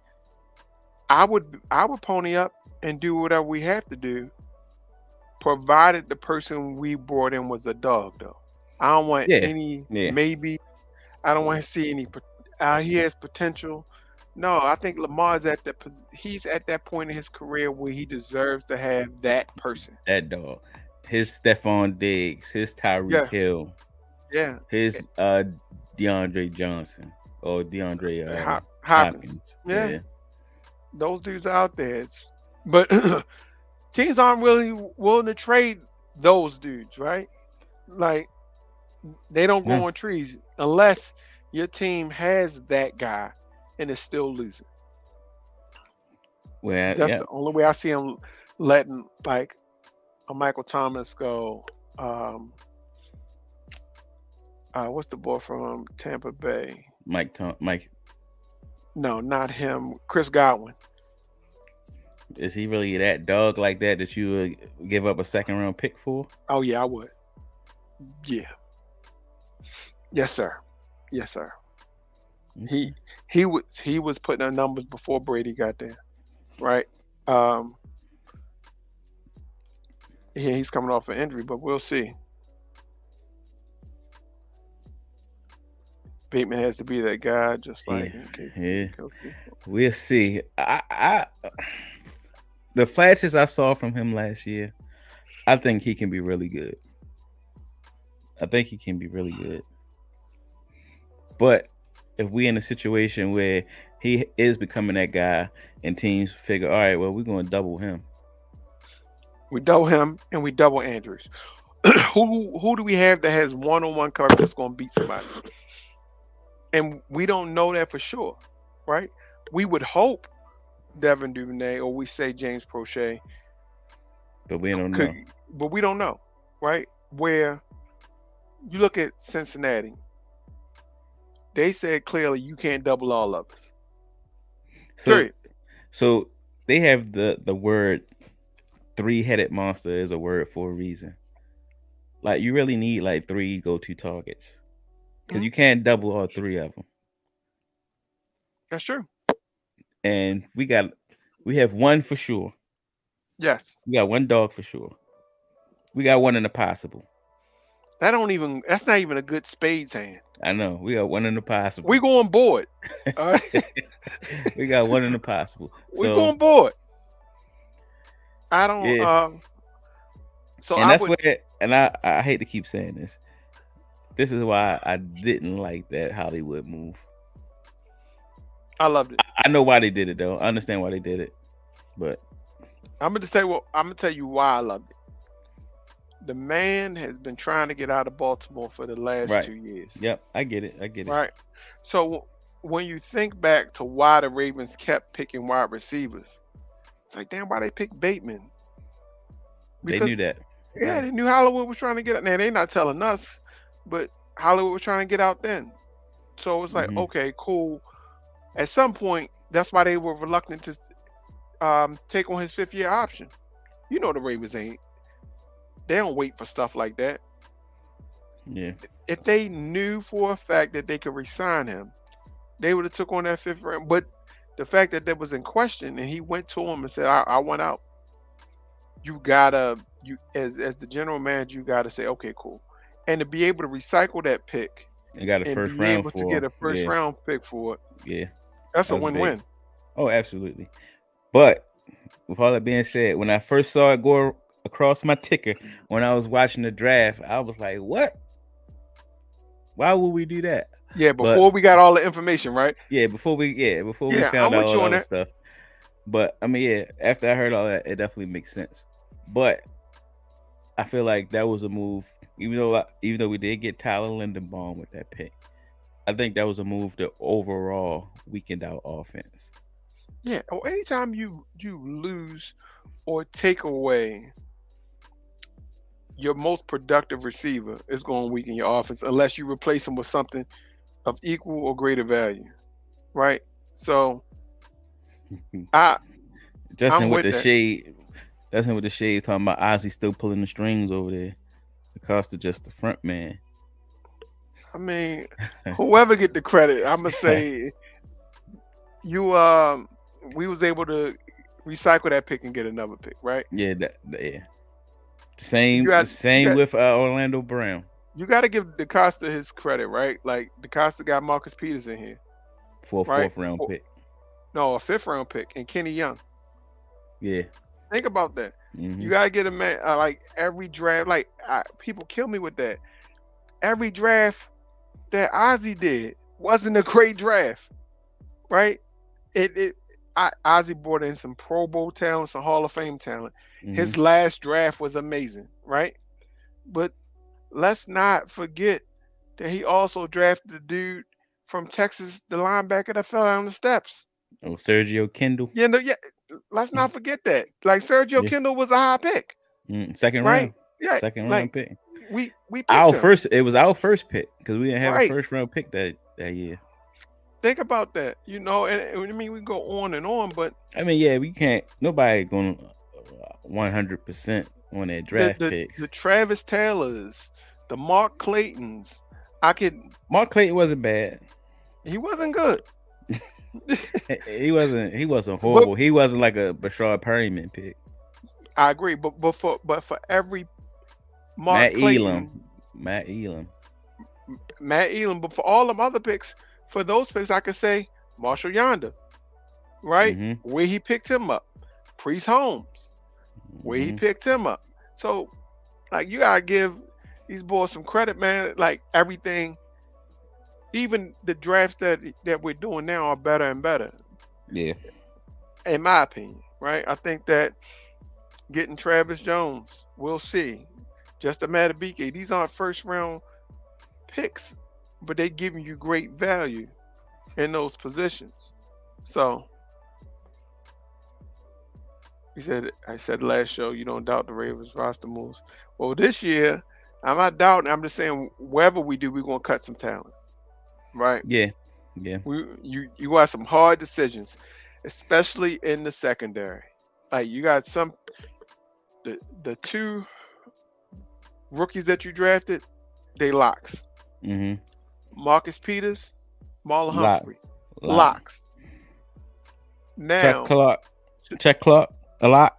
I would pony up and do whatever we have to do, provided the person we brought in was a dog, though. I don't want Yeah. any Yeah. maybe. I don't want to see any. He has potential. No, I think Lamar's he's at that point in his career where he deserves to have that person. That dog. His Stephon Diggs, his Tyreek Yeah, Hill, yeah. his DeAndre Johnson or DeAndre Hopkins. Hopkins. Yeah, Yeah. those dudes are out there. But teams aren't really willing to trade those dudes, right? Like they don't No. go on trees unless your team has that guy and is still losing. Well, That's yeah. the only way I see him letting like a Michael Thomas go. Um, what's the boy from Tampa Bay? Mike, No, not him. Chris Godwin. is he really that dog like that you would give up a second round pick for? Oh yeah, I would. Yeah. Yes, sir. Yes, sir. He Okay. he was putting up numbers before Brady got there, right? Um, yeah, he's coming off an injury, but we'll see. Bateman has to be that guy, just Yeah. like in case Yeah. Kelsey. We'll see. The flashes I saw from him last year, I think he can be really good. I think he can be really good. But if we in a situation where he is becoming that guy and teams figure, all right, well, we're going to double him. We double him and we double Andrews. Who do we have that has one-on-one coverage that's going to beat somebody? And we don't know that for sure, right? We would hope Devin Duvernay or we say James Prochet, But we don't could, know. but we don't know, right? Where you look at Cincinnati, they said clearly you can't double all of us. So Period. so they have the word 3-headed monster is a word for a reason. Like you really need like 3 go-to targets because Mhm. you can't double all 3 of them. That's true. And we have one for sure. Yes. We got one dog for sure. We got one in the possible. That's not even a good spades hand. I know. We got one in the possible. We going board. All right. We got one in the possible. We So going board. I don't yeah, so and I that's would where, and I hate to keep saying this. This is why I didn't like that Hollywood move. I loved it. I know why they did it though. I understand why they did it, but I'm gonna tell you why I loved it. The man has been trying to get out of Baltimore for the last right. 2 years. Yep, I get it. Right. So when you think back to why the Ravens kept picking wide receivers, it's like, damn, why they picked Bateman? They knew that. Yeah, Right. they knew Hollywood was trying to get out. Now they're not telling us, but Hollywood was trying to get out then. So it's like, Mhm. okay, cool. At some point, that's why they were reluctant to. take on his 5th-year option. You know the Ravens ain't. They don't wait for stuff like that. Yeah. If they knew for a fact that they could resign him, they would have took on that 5th round. But the fact that that was in question, and he went to him and said, "I want out." You gotta, you as the general manager, you gotta say, "Okay, cool," and to be able to recycle that pick They got a and first be round able to for get him. a first Yeah. round pick for it, Yeah. that's That a was big. win-win. Oh, absolutely. But with all that being said, when I first saw it go across my ticker when I was watching the draft, I was like, "What? Why would we do that?" Yeah, But before we got all the information, right? before we Yeah, found I'm out with all you that on other that. stuff. But I mean, yeah, after I heard all that, it definitely makes sense. But I feel like that was a move, even though we did get Tyler Lindenbaum with that pick. I think that was a move that overall weakened our offense. Yeah, or anytime you lose or take away your most productive receiver, it's going to weaken your offense unless you replace him with something of equal or greater value, right? So I Justin I'm with with the that. shade. Justin with the shade talking about Ozzy still pulling the strings over there. The cost of just the front man. I mean, whoever get the credit, I'm gonna say you we was able to recycle that pick and get another pick, right? Yeah, yeah. You Same got you same got with Orlando Brown you got to give DeCosta his credit, right? Like DeCosta got Marcus Peters in here, for a right? fourth round pick. No, a 5th-round pick and Kenny Young. Yeah. Think about that. Mm-hmm. You gotta get a man like every draft. Like people kill me with that. Every draft that Ozzy did wasn't a great draft, right? Ozzy brought in some Pro Bowl talent, some Hall of Fame talent. Mm-hmm. His last draft was amazing, right? But let's not forget that he also drafted the dude from Texas, the linebacker that fell down the steps. Oh, Sergio Kendall. You know, yeah. Let's not forget that. Like Sergio Yeah. Kendall was a high pick, Second right? round. Yeah, Second round like pick. we picked him, It was our first pick because we didn't have a right? first round pick that year. Think about that, and I mean we go on and on, but I mean, yeah, we can't. Nobody going 100% on their the draft the the picks. Travis Taylors, the Mark Claytons, Mark Clayton wasn't bad. he wasn't good. He wasn't But horrible. He wasn't like a Bashard Perryman pick. I agree, but for every Mark Matt Elam. Clayton, Matt Elam. Matt Elam, but for all them other picks, for those picks, I could say Marshall Yonder, right? Mm-hmm. Where he picked him up, Priest Holmes, where he Mm-hmm. picked him up. So, like, you gotta give these boys some credit, man. Like everything, even the drafts that we're doing now are better and better, Yeah. in my opinion, right? I think that getting Travis Jones, we'll see. Just a Matabike, these aren't first round picks, but they giving you great value in those positions. So I said last show, you don't doubt the Ravens roster moves. Well, this year, I'm not doubting. I'm just saying, wherever we do, we're gonna cut some talent, right? Yeah. Yeah. You got some hard decisions, especially in the secondary. Like you got the two rookies that you drafted, they locks. Mm-hmm. Marcus Peters, Marlon Lock. Humphrey, Lock. locks. Chuck Now, Clark. Chuck Clark. A lot.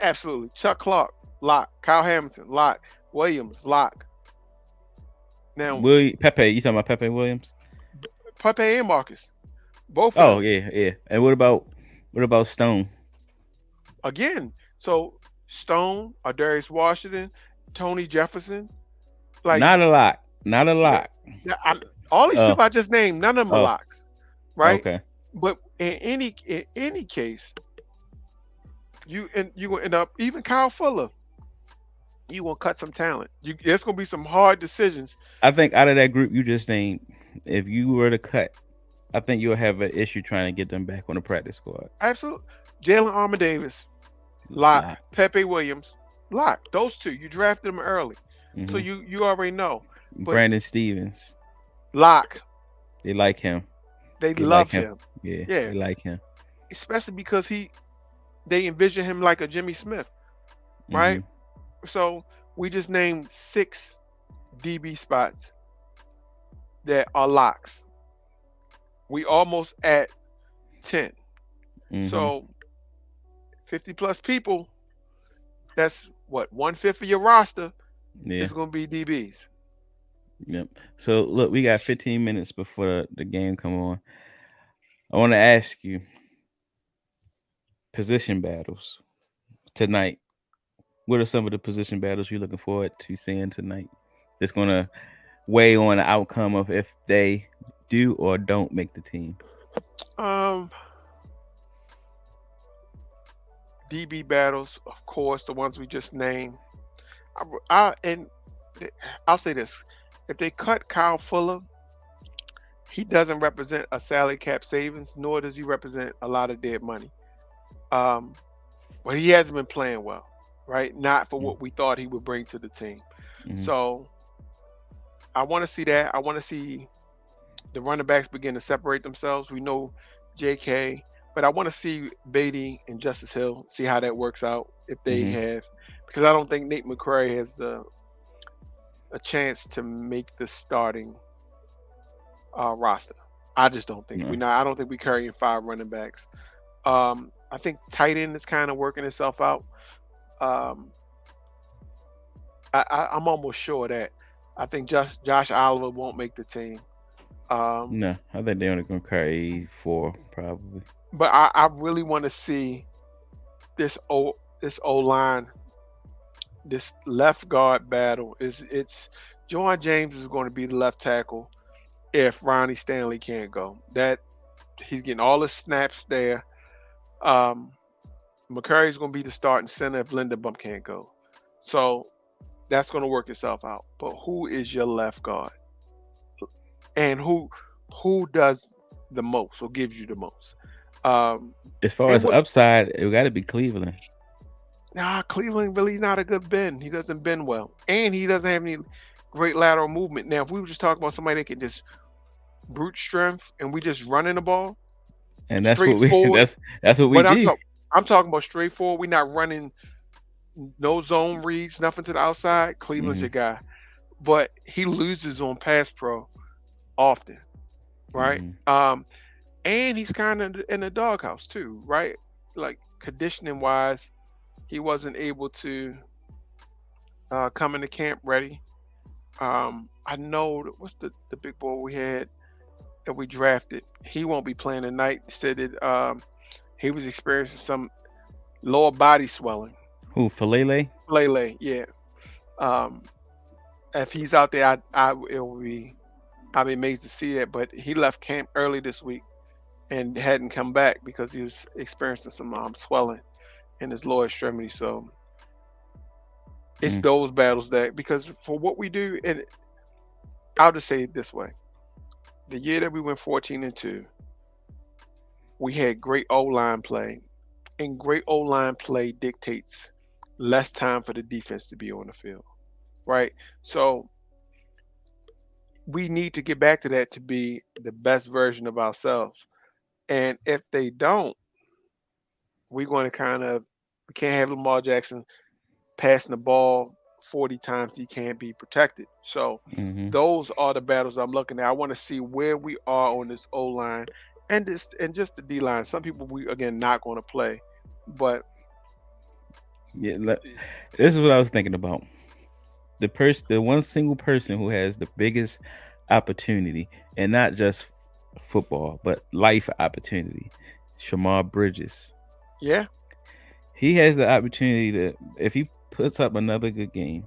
absolutely, Chuck Clark, lock. Kyle Hamilton, lock. Williams, lock. Now, Pepe. You talking about Pepe Williams? Pepe and Marcus, both of Oh them. yeah, yeah. And what about Stone? Again, so Stone, Darius Washington, Tony Jefferson, like Not a lot. Not a yeah, lot. yeah, all these Oh, people I just named, none of them are oh, locks, right? okay. But in any case, you gonna end up even Kyle Fuller. You gonna cut some talent. There's gonna be some hard decisions. I think out of that group you just named, if you were to cut, I think you'll have an issue trying to get them back on the practice squad. Absolutely, Jalen Armour Davis, lock. Lock. Pepe Williams, lock. Those two, you drafted them early, so Mm-hmm. you already know. But Brandon Stevens, lock, they like him. they They like love him. him. Yeah, Yeah, they like him. especially because they envision him like a Jimmy Smith, right? Mm-hmm. So we just named 6 DB spots that are locks. We almost at 10. Mm-hmm. So 50 plus people, that's what, 1/5 of your roster Yeah. is going to be DBs. Yep. So look, we got 15 minutes before the game come on. I want to ask you position battles tonight. What are some of the position battles you're looking forward to seeing tonight? That's gonna weigh on the outcome of if they do or don't make the team. Um, DB battles, of course, the ones we just named. And I'll say this: if they cut Kyle Fuller, he doesn't represent a salary cap savings, nor does he represent a lot of dead money. Um, but he hasn't been playing well, right? Not for what we thought he would bring to the team. Mm-hmm. So I want to see that. I want to see the running backs begin to separate themselves. We know J.K., but I want to see Beatty and Justice Hill, see how that works out if they Mm-hmm. have, because I don't think Nate McCray has a chance to make the starting roster. I just don't think No. I don't think we carrying 5 running backs. I think tight end is kind of working itself out. Um, I'm almost sure of that. I think Josh Oliver won't make the team. No, I think they're only gonna carry 4 probably. But I really want to see this O line, this left guard battle. It's John James is going to be the left tackle if Ronnie Stanley can't go. That he's getting all the snaps there. Um, McCurry's going to be the starting center if Linderbaum can't go. So that's going to work itself out. But who is your left guard? And who does the most or gives you the most? As far And as what upside, it got to be Cleveland. Cleveland really not a good bend. He doesn't bend well. And he doesn't have any great lateral movement. Now, if we were just talking about somebody that can just brute strength and we just running the ball And that's what we straightforward. that's what we But do. I'm talking about straightforward. We're not running no zone reads, nothing to the outside. Cleveland's Mm-hmm. your guy. But he loses on pass pro often, right? Mm-hmm. And he's kind of in the doghouse too, right? Like conditioning wise, he wasn't able to come into camp ready. I know what's the big boy we had that we drafted. He won't be playing tonight. Said that he was experiencing some lower body swelling. Who, Falele? Lele, yeah. Um, if he's out there, I'll be amazed to see that. But he left camp early this week and hadn't come back because he was experiencing some swelling in his lower extremity. So it's Mm. those battles that, because for what we do, and I'll just say it this way: the year that we went 14-2, we had great O line play, and great O line play dictates less time for the defense to be on the field, right? So we need to get back to that to be the best version of ourselves. And if they don't, we're going to we can't have Lamar Jackson passing the ball 40 times he can't be protected. So Mm-hmm. those are the battles I'm looking at. I want to see where we are on this O line and just the D line. Some people we again not going to play, but Yeah, this is what I was thinking about. The one single person who has the biggest opportunity, and not just football, but life opportunity, Shamar Bridges. yeah, He has the opportunity to, if he puts up another good game,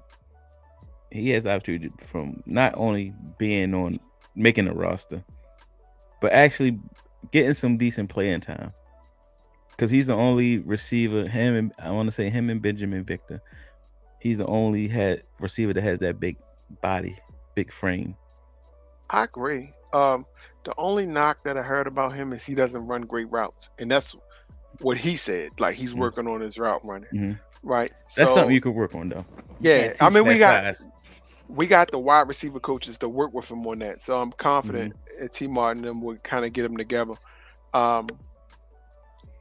he has the opportunity from not only being on making a roster, but actually getting some decent playing time. Because he's the only receiver. I want to say him and Benjamin Victor. He's the only receiver that has that big body, big frame. I agree. The only knock that I heard about him is he doesn't run great routes, and that's what he said. Like he's working on his route running, Mm-hmm. right? That's something So you could work on, though. You yeah, can't I teach mean that size. we got the wide receiver coaches to work with him on that. So I'm confident Mm-hmm. T. Martin and them would kind of get them together. Um,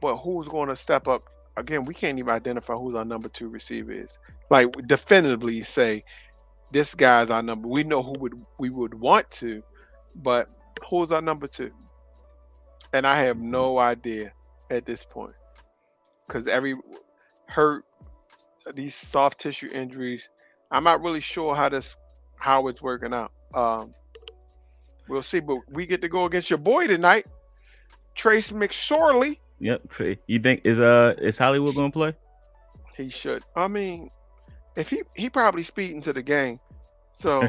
but who's going to step up again, we can't even identify who our number 2 receiver is. Like definitively say this guy's our number. We know we would want to, but who's our number 2? And I have no idea at this point because every hurt, these soft tissue injuries, I'm not really sure how it's working out. We'll see, but we get to go against your boy tonight, Trace McSorley. Yep. You think is Hollywood gonna play? He should. I mean, if he probably speeding to the game, so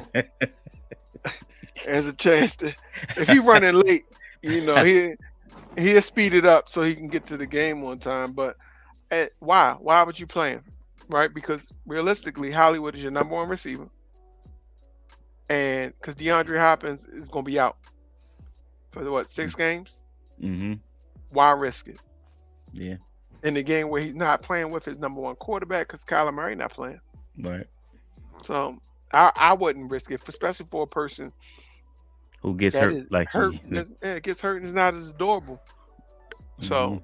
there's a chance to if he running late, he'll speed it up so he can get to the game on time. But why would you play him, right? Because realistically, Hollywood is your number 1 receiver, and because DeAndre Hopkins is gonna be out for 6 games. Mm-hmm. Why risk it? Yeah. In the game where he's not playing with his number 1 quarterback because Kyler Murray not playing. Right. So I wouldn't risk it, especially for a person who gets hurt gets hurt and is not as adorable. So,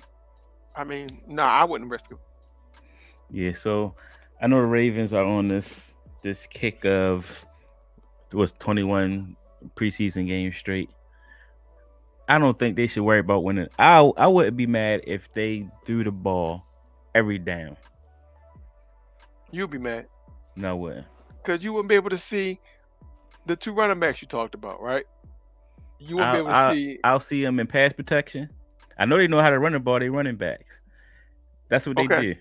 I mean, I wouldn't risk it. Yeah. So I know the Ravens are on this kick of 21 preseason games straight. I don't think they should worry about winning. I wouldn't be mad if they threw the ball every down. You'd be mad. No, I wouldn't. Because you wouldn't be able to see the 2 running backs you talked about, right? You wouldn't be able to see. I'll see them in pass protection. I know they know how to run the ball. They running backs. That's what they do.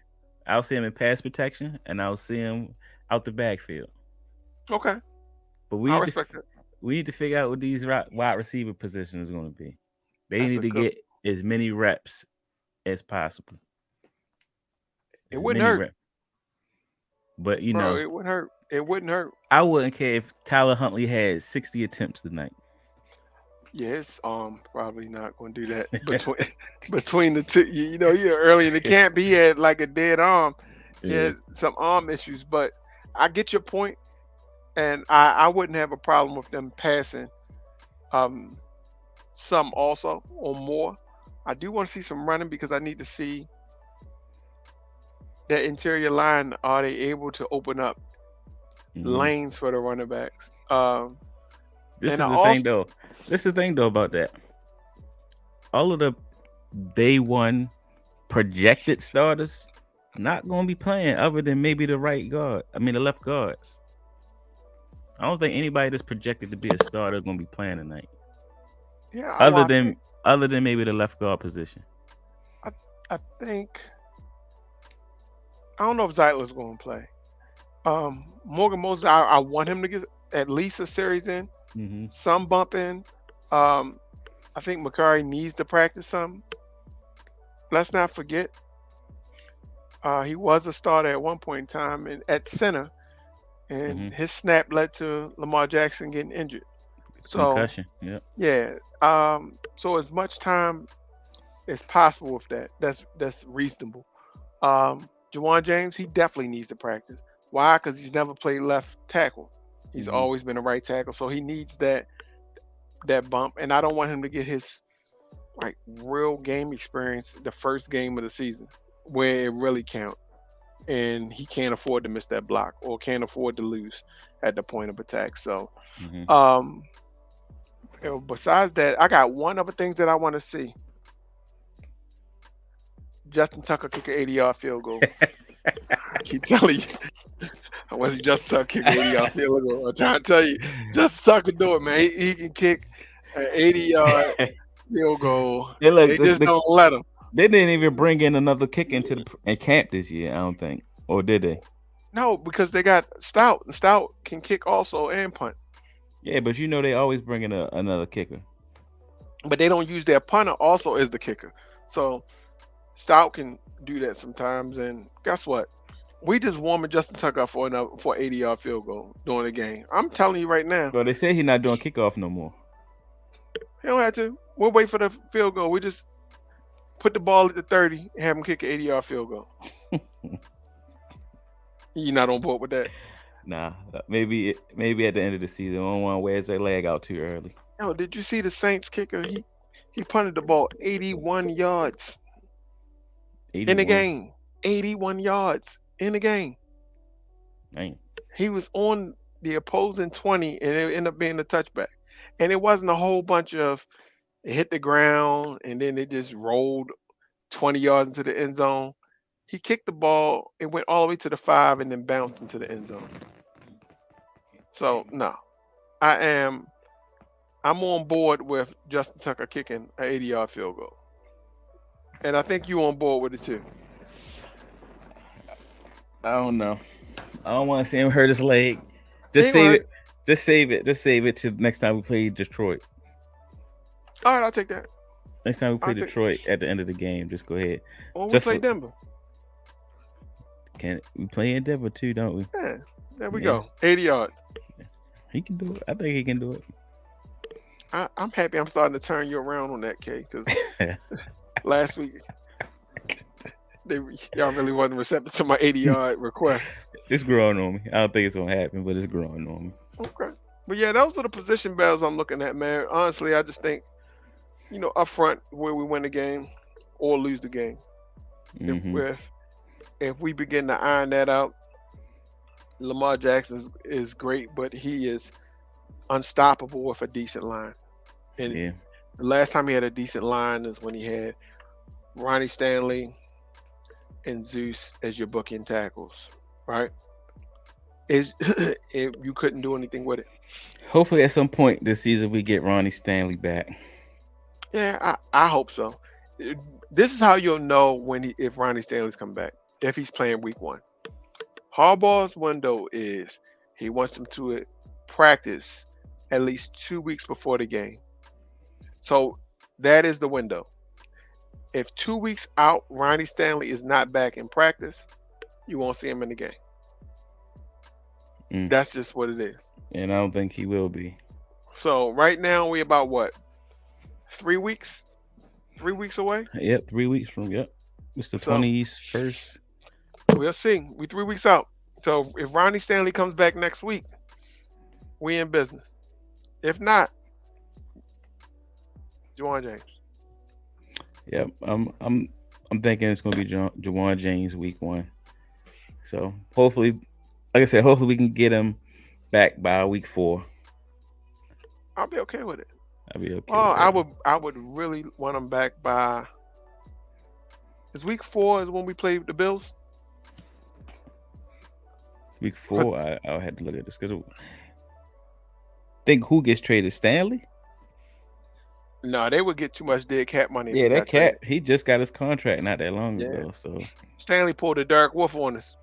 I'll see them in pass protection, and I'll see them out the backfield. Okay. But we need to figure out what these wide receiver positions is going to be. They need to get as many reps as possible. It wouldn't hurt. But it wouldn't hurt. It wouldn't hurt. I wouldn't care if Tyler Huntley had 60 attempts tonight. Yes, probably not going to do that between the two. Early in the camp, he had like a dead arm. He had some arm issues, but I get your point. And I wouldn't have a problem with them passing some also or more. I do want to see some running because I need to see that interior line. Are they able to open up lanes for the running backs? This is the thing though about that. All of the day 1 projected starters not going to be playing other than maybe the left guards. I don't think anybody that's projected to be a starter is going to be playing tonight. Yeah. Other than maybe the left guard position. I think. I don't know if Zeitler's going to play. Morgan Moses, I want him to get at least a series in. Mm-hmm. Some bump in. I think McCurry needs to practice some. Let's not forget. He was a starter at one point in time at center. And his snap led to Lamar Jackson getting injured. So, concussion, yeah. So as much time as possible with that, that's reasonable. Juwan James, he definitely needs to practice. Why? Because he's never played left tackle. He's always been a right tackle, so he needs that bump. And I don't want him to get his real game experience the first game of the season where it really counts. And he can't afford to miss that block or can't afford to lose at the point of attack. So, besides that, I got one other thing that I want to see. Justin Tucker kick an 80-yard field goal. I keep telling you. I want to see Justin Tucker kick an 80-yard field goal. I'm trying to tell you. Justin Tucker do it, man. He can kick an 80-yard field goal. They just don't let him. They didn't even bring in another kick into camp this year, I don't think. Or did they? No, because they got Stout. Stout can kick also and punt. Yeah, but they always bring in another kicker. But they don't use their punter also as the kicker. So Stout can do that sometimes. And guess what? We just warming Justin Tucker up for 80-yard field goal during the game. I'm telling you right now. Well, they say he's not doing kickoff no more. He don't have to. We'll wait for the field goal. We just put the ball at the 30 and have him kick an 80-yard field goal. You're not on board with that? Nah, maybe at the end of the season, I don't want to wear his leg out too early. Yo, did you see the Saints kicker? He punted the ball 81 yards 81. in the game. 81 yards in the game. Dang. He was on the opposing 20, and it ended up being a touchback. And it wasn't a whole bunch of it hit the ground and then it just rolled 20 yards into the end zone. He kicked the ball, it went all the way to the 5 and then bounced into the end zone. So no, I am I'm on board with Justin Tucker kicking an 80-yard field goal. And I think you on board with it too. I don't know. I don't want to see him hurt his leg. He Just ain't gonna save hurt. it. Just save it. Just save it till next time we play Detroit. All right, I'll take that. Next time we play I'll take. Detroit at the end of the game, just go ahead. Well, we Just play for, Denver. can we play in Denver too? Don't we? Yeah, there we Yeah. go. 80 yards. He can do it. I think he can do it. I'm happy I'm starting to turn you around on that, K, because last week y'all really wasn't receptive to my 80-yard request. It's growing on me. I don't think it's gonna happen, but it's growing on me. Okay. But yeah, those are the position battles I'm looking at, man. Honestly, I just think, up front where we win the game or lose the game. Mm-hmm. If we begin to iron that out, Lamar Jackson is great, but he is unstoppable with a decent line. And Yeah. the last time he had a decent line is when he had Ronnie Stanley and Zeus as your bookend tackles, right? You couldn't do anything with it. Hopefully, at some point this season, we get Ronnie Stanley back. Yeah, I hope so. This is how you'll know if Ronnie Stanley's come back, if he's playing week 1. Harbaugh's window is he wants him to practice at least 2 weeks before the game. So that is the window. If 2 weeks out, Ronnie Stanley is not back in practice, you won't see him in the game. That's just what it is. And I don't think he will be. So right now we about what? 3 weeks? 3 weeks away? Yep, 3 weeks from It's the 21st. We'll see. We 3 weeks out. So if Ronnie Stanley comes back next week, we in business. If not, Juwan James. Yep, I'm thinking it's gonna be Juwan James week 1. So hopefully, like I said, hopefully we can get him back by week 4. I'll be okay with it. I'll be okay. I would really want him back by. Is week 4 is when we play the Bills? Week 4, I'll have to look at the schedule. Think who gets traded? Stanley? No, they would get too much dead cap money. Yeah, that cat. He just got his contract not that long ago. So Stanley pulled a Dark Wolf on us.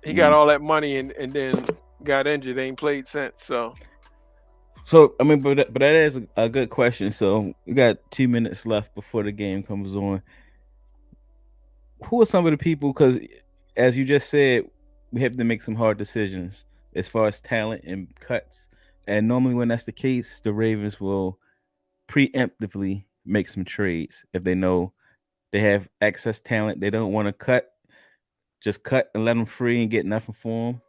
He got all that money and then got injured. Ain't played since. So I mean, but that is a good question. So we got 2 minutes left before the game comes on. Who are some of the people? Because as you just said, we have to make some hard decisions as far as talent and cuts. And normally, when that's the case, the Ravens will preemptively make some trades if they know they have excess talent. They don't want to cut, just cut and let them free and get nothing for them.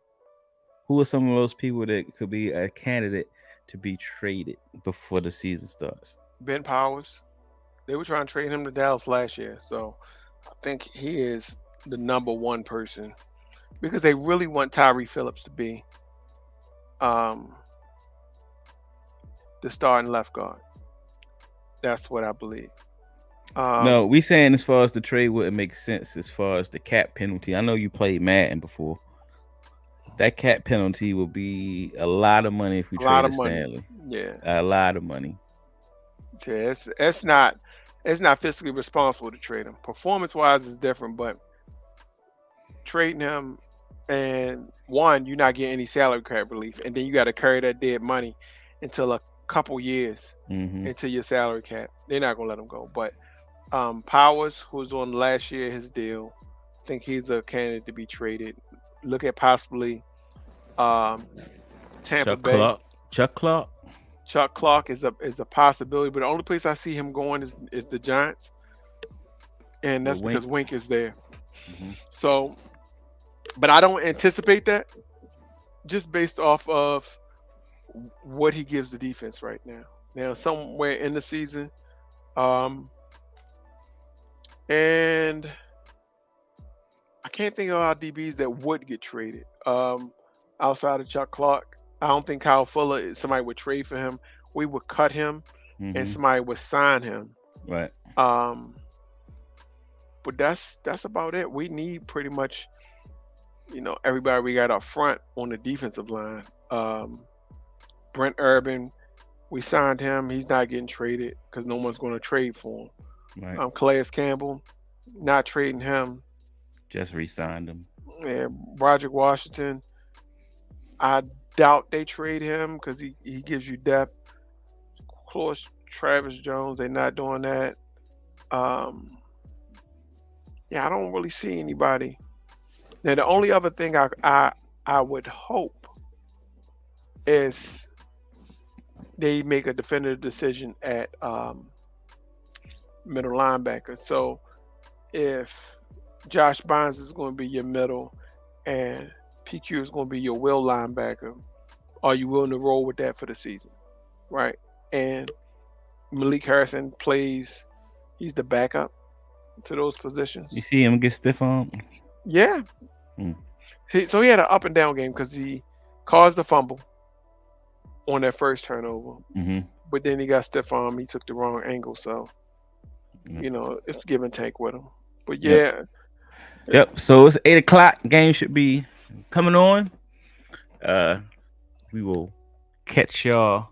Who are some of those people that could be a candidate to be traded before the season starts? Ben Powers. They were trying to trade him to Dallas last year, so I think he is the number one person because they really want Tyree Phillips to be the starting left guard. That's what I believe. No, we saying as far as the trade wouldn't make sense as far as the cap penalty. I know you played Madden before. That cap penalty will be a lot of money if we trade Stanley. Yeah, a lot of money. Yeah, it's not fiscally responsible to trade him. Performance wise is different, but trading him and one, you're not getting any salary cap relief, and then you got to carry that dead money until a couple years into your salary cap. They're not gonna let him go. But Powers, who's on last year his deal, I think he's a candidate to be traded. Look at possibly Tampa Bay. Chuck Clark is a possibility, but the only place I see him going is the Giants, and that's because Wink is there. So, but I don't anticipate that, just based off of what he gives the defense right now. Now, somewhere in the season, and I can't think of our DBs that would get traded. Outside of Chuck Clark, I don't think Kyle Fuller, somebody would trade for him. We would cut him, and somebody would sign him. Right. But that's about it. We need pretty much, everybody we got up front on the defensive line. Brent Urban, we signed him. He's not getting traded because no one's going to trade for him. Right. Calais Campbell, not trading him. Just re-signed him. Yeah, Roderick Washington, I doubt they trade him because he gives you depth. Of course, Travis Jones, they're not doing that. Yeah, I don't really see anybody. Now, the only other thing I would hope is they make a definitive decision at middle linebacker. So if Josh Bynes is going to be your middle and PQ is going to be your will linebacker, are you willing to roll with that for the season? Right. And Malik Harrison plays, he's the backup to those positions. You see him get stiff armed? Yeah. So he had an up and down game because he caused the fumble on that first turnover. But then he got stiff arm. He took the wrong angle. So, it's give and take with him. But yeah. Yep. So it's 8:00. Game should be coming on. We will catch y'all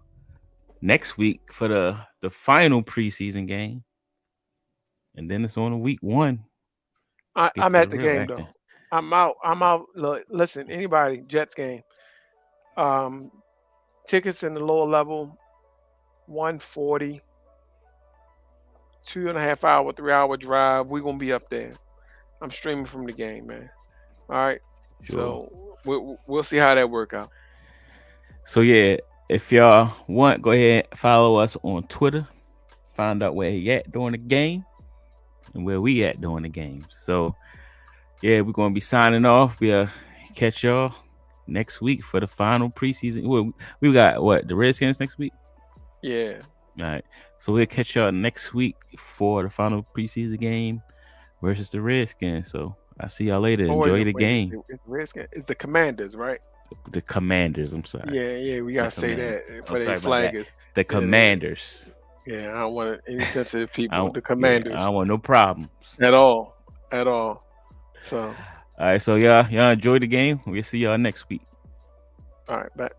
next week for the final preseason game. And then it's on week 1. I'm at the game though. I'm out. Look, listen, anybody, Jets game. Tickets in the lower level, $140, 2.5 hour, 3 hour drive. We're gonna be up there. I'm streaming from the game, man. All right. Sure. So we'll see how that work out. So yeah, if y'all want, go ahead and follow us on Twitter. Find out where he at during the game and where we at during the games. So yeah, we're gonna be signing off. We'll catch y'all next week for the final preseason. We got the Redskins next week? Yeah. All right. So we'll catch y'all next week for the final preseason game versus the Redskins. So I'll see y'all later. Enjoy the game. It's the Commanders, right? The Commanders. I'm sorry. Yeah. We gotta say that for the flaggers. The Commanders. Yeah, I don't want any sensitive people. The Commanders. I don't want no problems at all. So. All right. So y'all enjoy the game. We'll see y'all next week. All right. Bye.